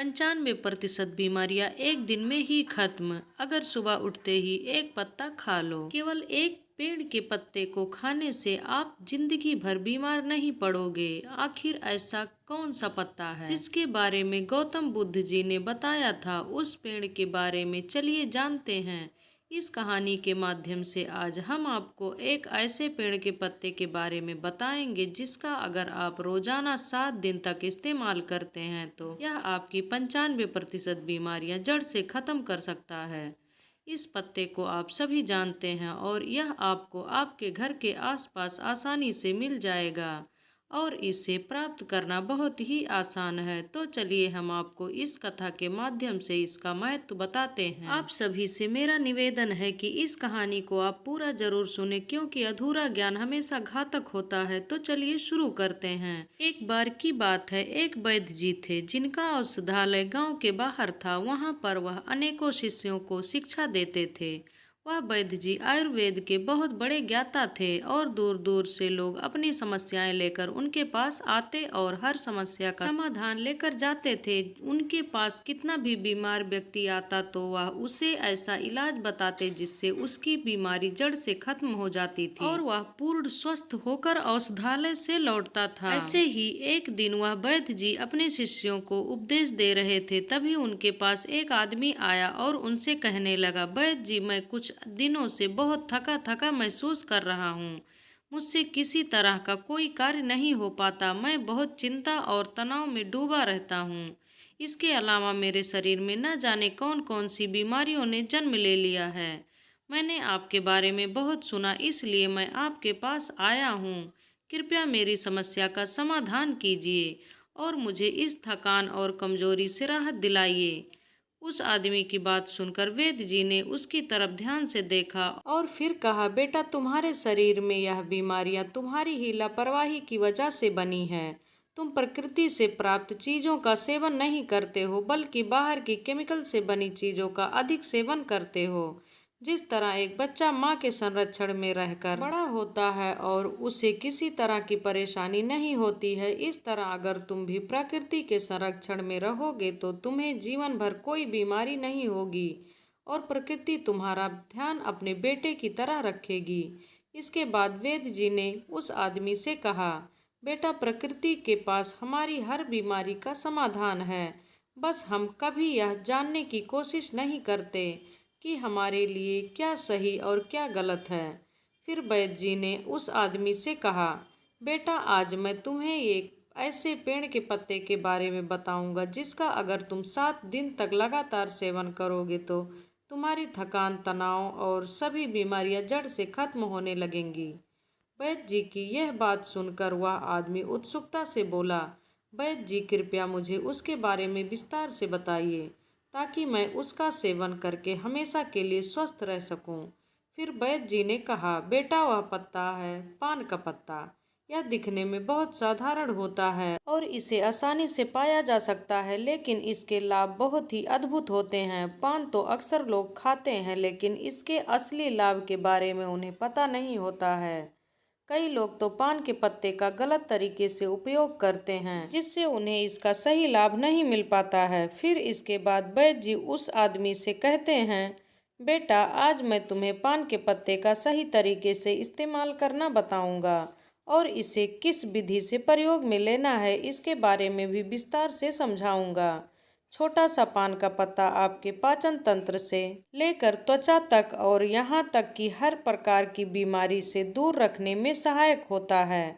95% बीमारियां एक दिन में ही खत्म। अगर सुबह उठते ही एक पत्ता खा लो। केवल एक पेड़ के पत्ते को खाने से आप जिंदगी भर बीमार नहीं पड़ोगे। आखिर ऐसा कौन सा पत्ता है जिसके बारे में गौतम बुद्ध जी ने बताया था? उस पेड़ के बारे में चलिए जानते हैं। इस कहानी के माध्यम से आज हम आपको एक ऐसे पेड़ के पत्ते के बारे में बताएंगे जिसका अगर आप रोजाना 7 दिन तक इस्तेमाल करते हैं तो यह आपकी 95% बीमारियां जड़ से खत्म कर सकता है। इस पत्ते को आप सभी जानते हैं और यह आपको आपके घर के आसपास आसानी से मिल जाएगा और इसे प्राप्त करना बहुत ही आसान है। तो चलिए हम आपको इस कथा के माध्यम से इसका महत्व बताते हैं। आप सभी से मेरा निवेदन है कि इस कहानी को आप पूरा जरूर सुने क्योंकि अधूरा ज्ञान हमेशा घातक होता है। तो चलिए शुरू करते हैं। एक बार की बात है, एक वैद्य जी थे जिनका औषधालय गांव के बाहर था। वहां पर वह अनेकों शिष्यों को शिक्षा देते थे। वह वैद्य जी आयुर्वेद के बहुत बड़े ज्ञाता थे और दूर दूर से लोग अपनी समस्याएं लेकर उनके पास आते और हर समस्या का समाधान लेकर जाते थे। उनके पास कितना भी बीमार व्यक्ति आता तो वह उसे ऐसा इलाज बताते जिससे उसकी बीमारी जड़ से खत्म हो जाती थी और वह पूर्ण स्वस्थ होकर औषधालय से लौटता था। ऐसे ही एक दिन वह वैद्य जी अपने शिष्यों को उपदेश दे रहे थे। तभी उनके पास एक आदमी आया और उनसे कहने लगा, वैद्य जी, मैं कुछ दिनों से बहुत थका थका महसूस कर रहा हूँ। मुझसे किसी तरह का कोई कार्य नहीं हो पाता। मैं बहुत चिंता और तनाव में डूबा रहता हूँ। इसके अलावा मेरे शरीर में न जाने कौन कौन सी बीमारियों ने जन्म ले लिया है। मैंने आपके बारे में बहुत सुना, इसलिए मैं आपके पास आया हूँ। कृपया मेरी समस्या का समाधान कीजिए और मुझे इस थकान और कमजोरी से राहत दिलाइए। उस आदमी की बात सुनकर वैद्य जी ने उसकी तरफ ध्यान से देखा और फिर कहा, बेटा, तुम्हारे शरीर में यह बीमारियां तुम्हारी ही लापरवाही की वजह से बनी है। तुम प्रकृति से प्राप्त चीजों का सेवन नहीं करते हो बल्कि बाहर की केमिकल से बनी चीजों का अधिक सेवन करते हो। जिस तरह एक बच्चा माँ के संरक्षण में रहकर बड़ा होता है और उसे किसी तरह की परेशानी नहीं होती है, इस तरह अगर तुम भी प्रकृति के संरक्षण में रहोगे तो तुम्हें जीवन भर कोई बीमारी नहीं होगी और प्रकृति तुम्हारा ध्यान अपने बेटे की तरह रखेगी। इसके बाद वैद्य जी ने उस आदमी से कहा, बेटा, प्रकृति के पास हमारी हर बीमारी का समाधान है। बस हम कभी यह जानने की कोशिश नहीं करते कि हमारे लिए क्या सही और क्या गलत है। फिर वैद्य जी ने उस आदमी से कहा, बेटा, आज मैं तुम्हें एक ऐसे पेड़ के पत्ते के बारे में बताऊंगा जिसका अगर तुम 7 दिन तक लगातार सेवन करोगे तो तुम्हारी थकान, तनाव और सभी बीमारियां जड़ से खत्म होने लगेंगी। वैद्य जी की यह बात सुनकर वह आदमी उत्सुकता से बोला, वैद्य जी, कृपया मुझे उसके बारे में विस्तार से बताइए ताकि मैं उसका सेवन करके हमेशा के लिए स्वस्थ रह सकूं। फिर वैद्य जी ने कहा, बेटा, वह पत्ता है पान का पत्ता। यह दिखने में बहुत साधारण होता है और इसे आसानी से पाया जा सकता है, लेकिन इसके लाभ बहुत ही अद्भुत होते हैं। पान तो अक्सर लोग खाते हैं लेकिन इसके असली लाभ के बारे में उन्हें पता नहीं होता है। कई लोग तो पान के पत्ते का गलत तरीके से उपयोग करते हैं जिससे उन्हें इसका सही लाभ नहीं मिल पाता है। फिर इसके बाद वैद्य जी उस आदमी से कहते हैं, बेटा, आज मैं तुम्हें पान के पत्ते का सही तरीके से इस्तेमाल करना बताऊंगा और इसे किस विधि से प्रयोग में लेना है इसके बारे में भी विस्तार से समझाऊंगा। छोटा सा पान का पत्ता आपके पाचन तंत्र से लेकर त्वचा तक और यहाँ तक कि हर प्रकार की बीमारी से दूर रखने में सहायक होता है।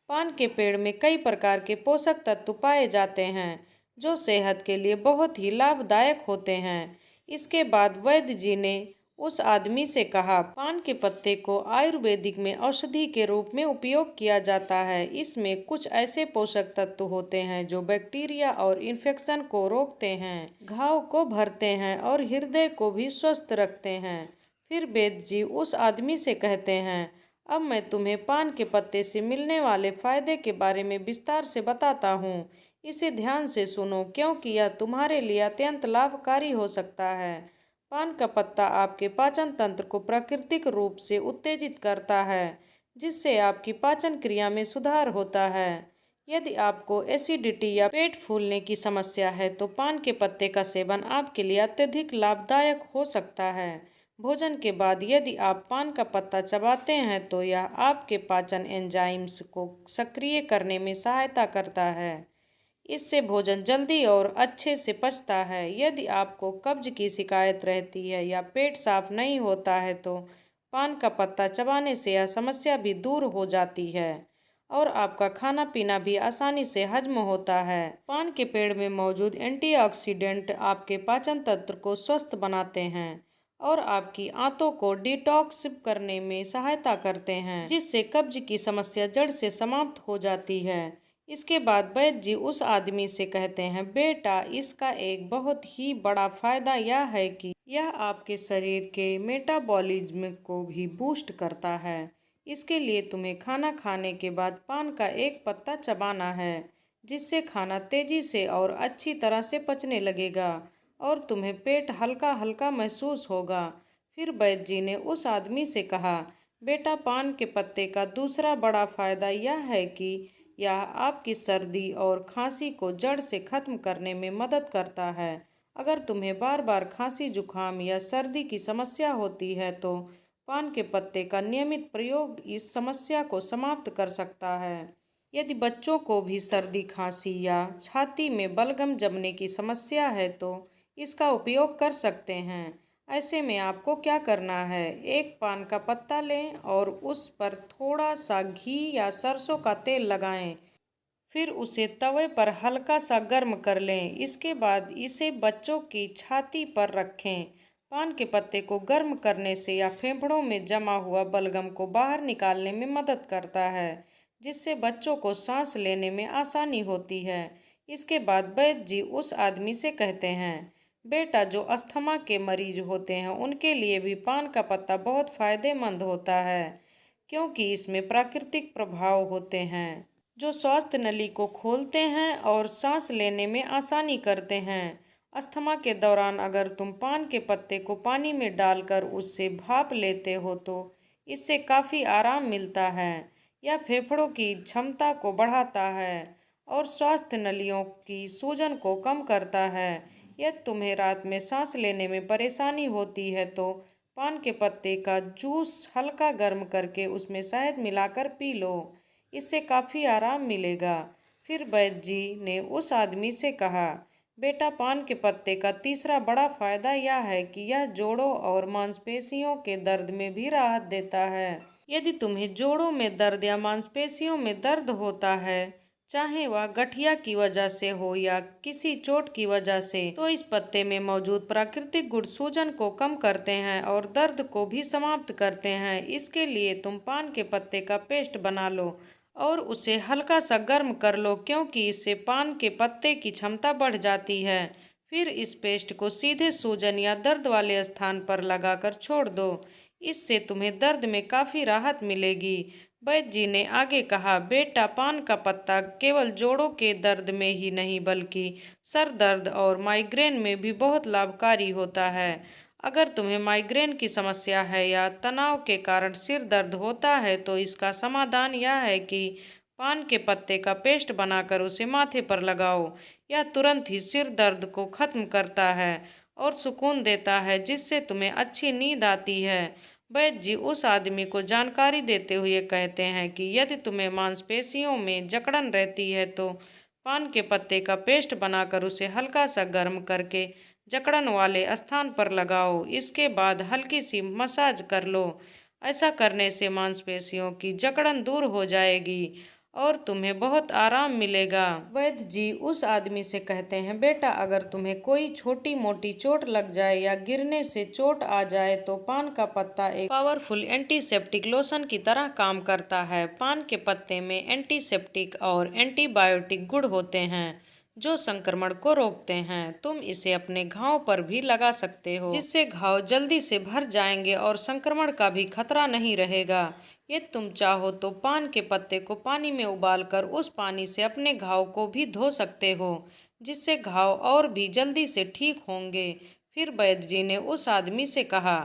पान के पेड़ में कई प्रकार के पोषक तत्व पाए जाते हैं जो सेहत के लिए बहुत ही लाभदायक होते हैं। इसके बाद वैद्य जी ने उस आदमी से कहा, पान के पत्ते को आयुर्वेदिक में औषधि के रूप में उपयोग किया जाता है। इसमें कुछ ऐसे पोषक तत्व होते हैं जो बैक्टीरिया और इन्फेक्शन को रोकते हैं, घाव को भरते हैं और हृदय को भी स्वस्थ रखते हैं। फिर वैद्य जी उस आदमी से कहते हैं, अब मैं तुम्हें पान के पत्ते से मिलने वाले फायदे के बारे में विस्तार से बताता हूँ। इसे ध्यान से सुनो क्योंकि यह तुम्हारे लिए अत्यंत लाभकारी हो सकता है। पान का पत्ता आपके पाचन तंत्र को प्राकृतिक रूप से उत्तेजित करता है जिससे आपकी पाचन क्रिया में सुधार होता है। यदि आपको एसिडिटी या पेट फूलने की समस्या है तो पान के पत्ते का सेवन आपके लिए अत्यधिक लाभदायक हो सकता है। भोजन के बाद यदि आप पान का पत्ता चबाते हैं तो यह आपके पाचन एंजाइम्स को सक्रिय करने में सहायता करता है। इससे भोजन जल्दी और अच्छे से पचता है। यदि आपको कब्ज की शिकायत रहती है या पेट साफ नहीं होता है तो पान का पत्ता चबाने से यह समस्या भी दूर हो जाती है और आपका खाना पीना भी आसानी से हजम होता है। पान के पेड़ में मौजूद एंटीऑक्सीडेंट आपके पाचन तंत्र को स्वस्थ बनाते हैं और आपकी आंतों को डिटॉक्स करने में सहायता करते हैं, जिससे कब्ज की समस्या जड़ से समाप्त हो जाती है। इसके बाद वैद्य जी उस आदमी से कहते हैं, बेटा, इसका एक बहुत ही बड़ा फायदा यह है कि यह आपके शरीर के मेटाबॉलिज्म को भी बूस्ट करता है। इसके लिए तुम्हें खाना खाने के बाद पान का एक पत्ता चबाना है, जिससे खाना तेजी से और अच्छी तरह से पचने लगेगा और तुम्हें पेट हल्का हल्का महसूस होगा। फिर वैद्य जी ने उस आदमी से कहा, बेटा, पान के पत्ते का दूसरा बड़ा फायदा यह है कि यह आपकी सर्दी और खांसी को जड़ से खत्म करने में मदद करता है। अगर तुम्हें बार बार खांसी, जुकाम या सर्दी की समस्या होती है तो पान के पत्ते का नियमित प्रयोग इस समस्या को समाप्त कर सकता है। यदि बच्चों को भी सर्दी, खांसी या छाती में बलगम जमने की समस्या है तो इसका उपयोग कर सकते हैं। ऐसे में आपको क्या करना है, एक पान का पत्ता लें और उस पर थोड़ा सा घी या सरसों का तेल लगाएं। फिर उसे तवे पर हल्का सा गर्म कर लें। इसके बाद इसे बच्चों की छाती पर रखें। पान के पत्ते को गर्म करने से या फेफड़ों में जमा हुआ बलगम को बाहर निकालने में मदद करता है, जिससे बच्चों को सांस लेने में आसानी होती है। इसके बाद वैद्य जी उस आदमी से कहते हैं, बेटा, जो अस्थमा के मरीज होते हैं उनके लिए भी पान का पत्ता बहुत फायदेमंद होता है, क्योंकि इसमें प्राकृतिक प्रभाव होते हैं जो स्वास्थ्य नली को खोलते हैं और सांस लेने में आसानी करते हैं। अस्थमा के दौरान अगर तुम पान के पत्ते को पानी में डालकर उससे भाप लेते हो तो इससे काफ़ी आराम मिलता है। यह फेफड़ों की क्षमता को बढ़ाता है और स्वास्थ्य नलियों की सूजन को कम करता है। यदि तुम्हें रात में सांस लेने में परेशानी होती है तो पान के पत्ते का जूस हल्का गर्म करके उसमें शहद मिलाकर पी लो, इससे काफ़ी आराम मिलेगा। फिर वैद्य जी ने उस आदमी से कहा, बेटा, पान के पत्ते का तीसरा बड़ा फायदा यह है कि यह जोड़ों और मांसपेशियों के दर्द में भी राहत देता है। यदि तुम्हें जोड़ों में दर्द या मांसपेशियों में दर्द होता है, चाहे वह गठिया की वजह से हो या किसी चोट की वजह से, तो इस पत्ते में मौजूद प्राकृतिक गुण सूजन को कम करते हैं और दर्द को भी समाप्त करते हैं। इसके लिए तुम पान के पत्ते का पेस्ट बना लो और उसे हल्का सा गर्म कर लो, क्योंकि इससे पान के पत्ते की क्षमता बढ़ जाती है। फिर इस पेस्ट को सीधे सूजन या दर्द वाले स्थान पर लगाकर छोड़ दो। इससे तुम्हें दर्द में काफ़ी राहत मिलेगी। वैद्य जी ने आगे कहा, बेटा, पान का पत्ता केवल जोड़ों के दर्द में ही नहीं बल्कि सर दर्द और माइग्रेन में भी बहुत लाभकारी होता है। अगर तुम्हें माइग्रेन की समस्या है या तनाव के कारण सिर दर्द होता है तो इसका समाधान यह है कि पान के पत्ते का पेस्ट बनाकर उसे माथे पर लगाओ। यह तुरंत ही सिर दर्द को खत्म करता है और सुकून देता है, जिससे तुम्हें अच्छी नींद आती है। वैद्य जी उस आदमी को जानकारी देते हुए कहते हैं कि यदि तुम्हें मांसपेशियों में जकड़न रहती है तो पान के पत्ते का पेस्ट बनाकर उसे हल्का सा गर्म करके जकड़न वाले स्थान पर लगाओ। इसके बाद हल्की सी मसाज कर लो। ऐसा करने से मांसपेशियों की जकड़न दूर हो जाएगी और तुम्हें बहुत आराम मिलेगा। वैद्य जी उस आदमी से कहते हैं, बेटा, अगर तुम्हें कोई छोटी मोटी चोट लग जाए या गिरने से चोट आ जाए तो पान का पत्ता एक पावरफुल एंटीसेप्टिक लोशन की तरह काम करता है। पान के पत्ते में एंटीसेप्टिक और एंटीबायोटिक गुण होते हैं जो संक्रमण को रोकते हैं। तुम इसे अपने घाव पर भी लगा सकते हो, जिससे घाव जल्दी से भर जाएंगे और संक्रमण का भी खतरा नहीं रहेगा। यदि तुम चाहो तो पान के पत्ते को पानी में उबालकर उस पानी से अपने घाव को भी धो सकते हो, जिससे घाव और भी जल्दी से ठीक होंगे। फिर वैद्य जी ने उस आदमी से कहा,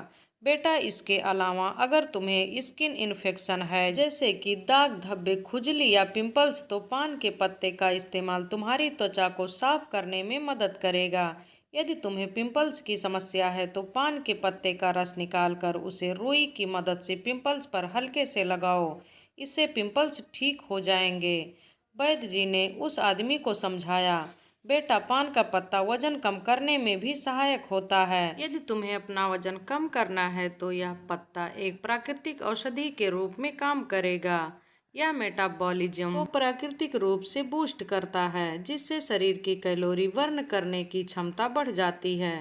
बेटा, इसके अलावा अगर तुम्हें स्किन इन्फेक्शन है जैसे कि दाग धब्बे, खुजली या पिंपल्स, तो पान के पत्ते का इस्तेमाल तुम्हारी त्वचा को साफ करने में मदद करेगा। यदि तुम्हें पिंपल्स की समस्या है तो पान के पत्ते का रस निकालकर उसे रुई की मदद से पिंपल्स पर हल्के से लगाओ। इससे पिंपल्स ठीक हो जाएंगे। वैद्य जी ने उस आदमी को समझाया, बेटा, पान का पत्ता वजन कम करने में भी सहायक होता है। यदि तुम्हें अपना वजन कम करना है तो यह पत्ता एक प्राकृतिक औषधि के रूप में काम करेगा। यह मेटाबॉलिज्म को प्राकृतिक रूप से बूस्ट करता है, जिससे शरीर की कैलोरी बर्न करने की क्षमता बढ़ जाती है।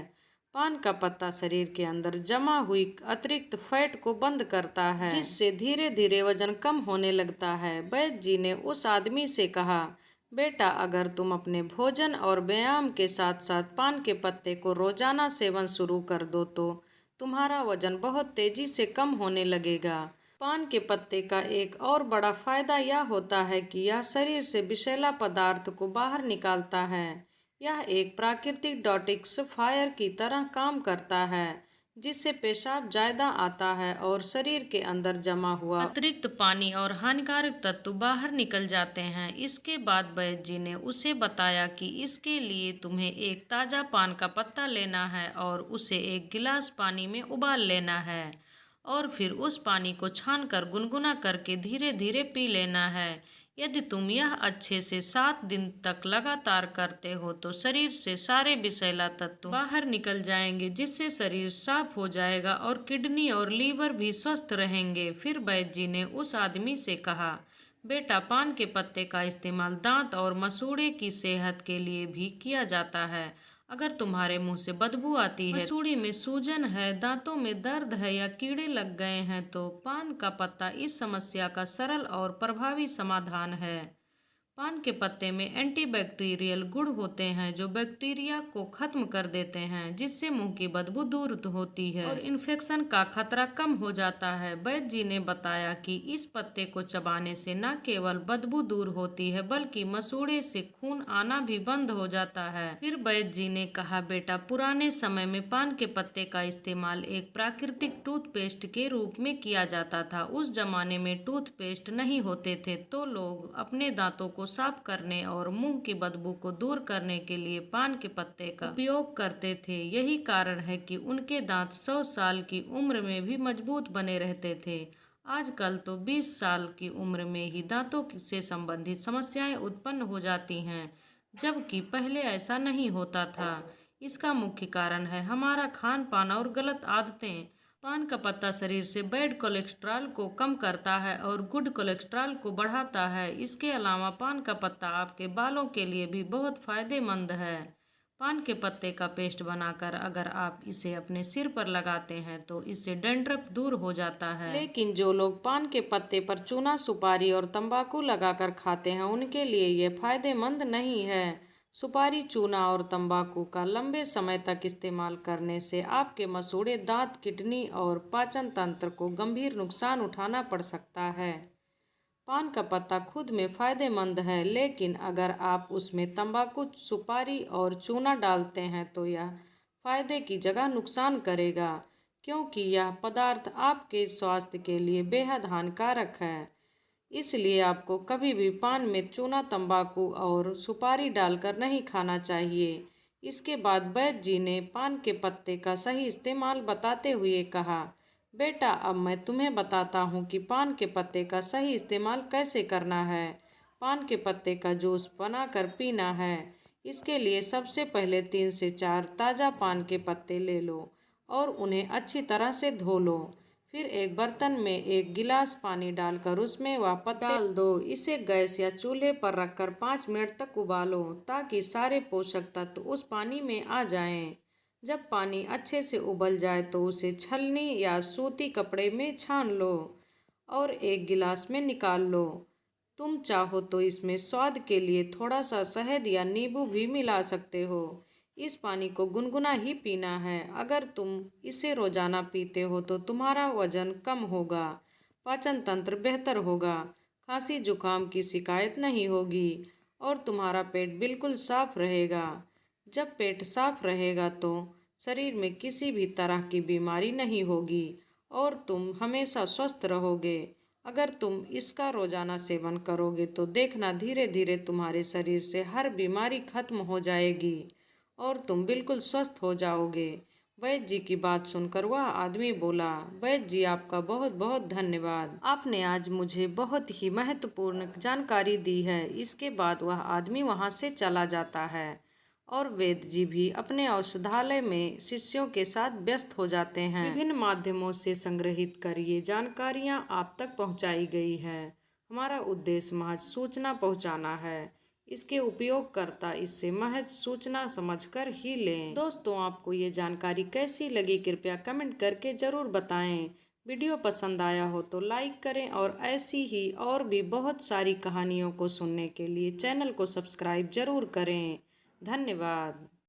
पान का पत्ता शरीर के अंदर जमा हुई अतिरिक्त फैट को बंद करता है, जिससे धीरे धीरे वजन कम होने लगता है। वैद्य जी ने उस आदमी से कहा, बेटा, अगर तुम अपने भोजन और व्यायाम के साथ साथ पान के पत्ते को रोजाना सेवन शुरू कर दो तो तुम्हारा वजन बहुत तेजी से कम होने लगेगा। पान के पत्ते का एक और बड़ा फायदा यह होता है कि यह शरीर से विषैला पदार्थ को बाहर निकालता है। यह एक प्राकृतिक डिटॉक्सिफायर की तरह काम करता है, जिससे पेशाब ज्यादा आता है और शरीर के अंदर जमा हुआ अतिरिक्त पानी और हानिकारक तत्व बाहर निकल जाते हैं। इसके बाद वैद्य जी ने उसे बताया कि इसके लिए तुम्हें एक ताज़ा पान का पत्ता लेना है और उसे एक गिलास पानी में उबाल लेना है और फिर उस पानी को छानकर गुनगुना करके धीरे धीरे पी लेना है। यदि तुम यह अच्छे से 7 दिन तक लगातार करते हो तो शरीर से सारे विषैला तत्व बाहर निकल जाएंगे, जिससे शरीर साफ हो जाएगा और किडनी और लीवर भी स्वस्थ रहेंगे। फिर वैद्य जी ने उस आदमी से कहा, बेटा, पान के पत्ते का इस्तेमाल दांत और मसूड़े की सेहत के लिए भी किया जाता है। अगर तुम्हारे मुंह से बदबू आती है, मसूड़े में सूजन है, दांतों में दर्द है या कीड़े लग गए हैं तो पान का पत्ता इस समस्या का सरल और प्रभावी समाधान है। पान के पत्ते में एंटीबैक्टीरियल गुण होते हैं जो बैक्टीरिया को खत्म कर देते हैं, जिससे मुंह की बदबू दूर होती है और इन्फेक्शन का खतरा कम हो जाता है। वैद्य जी ने बताया कि इस पत्ते को चबाने से न केवल बदबू दूर होती है बल्कि मसूड़े से खून आना भी बंद हो जाता है। फिर वैद्य जी ने कहा, बेटा, पुराने समय में पान के पत्ते का इस्तेमाल एक प्राकृतिक टूथपेस्ट के रूप में किया जाता था। उस जमाने में टूथपेस्ट नहीं होते थे तो लोग अपने दांतों को साफ करने और मुंह की बदबू को दूर करने के लिए पान के पत्ते का उपयोग करते थे। यही कारण है कि उनके दांत 100 साल की उम्र में भी मजबूत बने रहते थे। आजकल तो 20 साल की उम्र में ही दांतों से संबंधित समस्याएं उत्पन्न हो जाती हैं, जबकि पहले ऐसा नहीं होता था। इसका मुख्य कारण है हमारा खान पान और गलत आदतें। पान का पत्ता शरीर से बैड कोलेस्ट्रॉल को कम करता है और गुड कोलेस्ट्रॉल को बढ़ाता है। इसके अलावा पान का पत्ता आपके बालों के लिए भी बहुत फायदेमंद है। पान के पत्ते का पेस्ट बनाकर अगर आप इसे अपने सिर पर लगाते हैं तो इससे डैंड्रफ दूर हो जाता है। लेकिन जो लोग पान के पत्ते पर चूना, सुपारी और तंबाकू लगाकर खाते हैं उनके लिए ये फायदेमंद नहीं है। सुपारी, चूना और तंबाकू का लंबे समय तक इस्तेमाल करने से आपके मसूड़े, दांत, किडनी और पाचन तंत्र को गंभीर नुकसान उठाना पड़ सकता है। पान का पत्ता खुद में फायदेमंद है, लेकिन अगर आप उसमें तंबाकू, सुपारी और चूना डालते हैं तो यह फायदे की जगह नुकसान करेगा, क्योंकि यह पदार्थ आपके स्वास्थ्य के लिए बेहद हानिकारक है। इसलिए आपको कभी भी पान में चूना, तंबाकू और सुपारी डालकर नहीं खाना चाहिए। इसके बाद वैद्य जी ने पान के पत्ते का सही इस्तेमाल बताते हुए कहा, बेटा, अब मैं तुम्हें बताता हूँ कि पान के पत्ते का सही इस्तेमाल कैसे करना है। पान के पत्ते का जूस बनाकर पीना है। इसके लिए सबसे पहले 3 से 4 ताज़ा पान के पत्ते ले लो और उन्हें अच्छी तरह से धो लो। फिर एक बर्तन में 1 गिलास पानी डालकर उसमें वह पत्ते डाल दो। इसे गैस या चूल्हे पर रखकर 5 मिनट तक उबालो ताकि सारे पोषक तत्व उस पानी में आ जाएं। जब पानी अच्छे से उबल जाए तो उसे छलनी या सूती कपड़े में छान लो और एक गिलास में निकाल लो। तुम चाहो तो इसमें स्वाद के लिए थोड़ा सा शहद या नींबू भी मिला सकते हो। इस पानी को गुनगुना ही पीना है। अगर तुम इसे रोजाना पीते हो तो तुम्हारा वजन कम होगा, पाचन तंत्र बेहतर होगा, खांसी जुकाम की शिकायत नहीं होगी और तुम्हारा पेट बिल्कुल साफ रहेगा। जब पेट साफ रहेगा तो शरीर में किसी भी तरह की बीमारी नहीं होगी और तुम हमेशा स्वस्थ रहोगे। अगर तुम इसका रोजाना सेवन करोगे तो देखना धीरे धीरे तुम्हारे शरीर से हर बीमारी खत्म हो जाएगी और तुम बिल्कुल स्वस्थ हो जाओगे। वैद्य जी की बात सुनकर वह आदमी बोला, वैद्य जी आपका बहुत बहुत धन्यवाद। आपने आज मुझे बहुत ही महत्वपूर्ण जानकारी दी है। इसके बाद वह आदमी वहां से चला जाता है और वैद्य जी भी अपने औषधालय में शिष्यों के साथ व्यस्त हो जाते हैं। विभिन्न माध्यमों से संग्रहित कर ये जानकारियां आप तक पहुंचाई गई है। हमारा उद्देश्य महज सूचना पहुंचाना है। इसके उपयोगकर्ता इससे महज सूचना समझकर ही लें। दोस्तों, आपको ये जानकारी कैसी लगी कृपया कमेंट करके ज़रूर बताएं। वीडियो पसंद आया हो तो लाइक करें और ऐसी ही और भी बहुत सारी कहानियों को सुनने के लिए चैनल को सब्सक्राइब जरूर करें। धन्यवाद।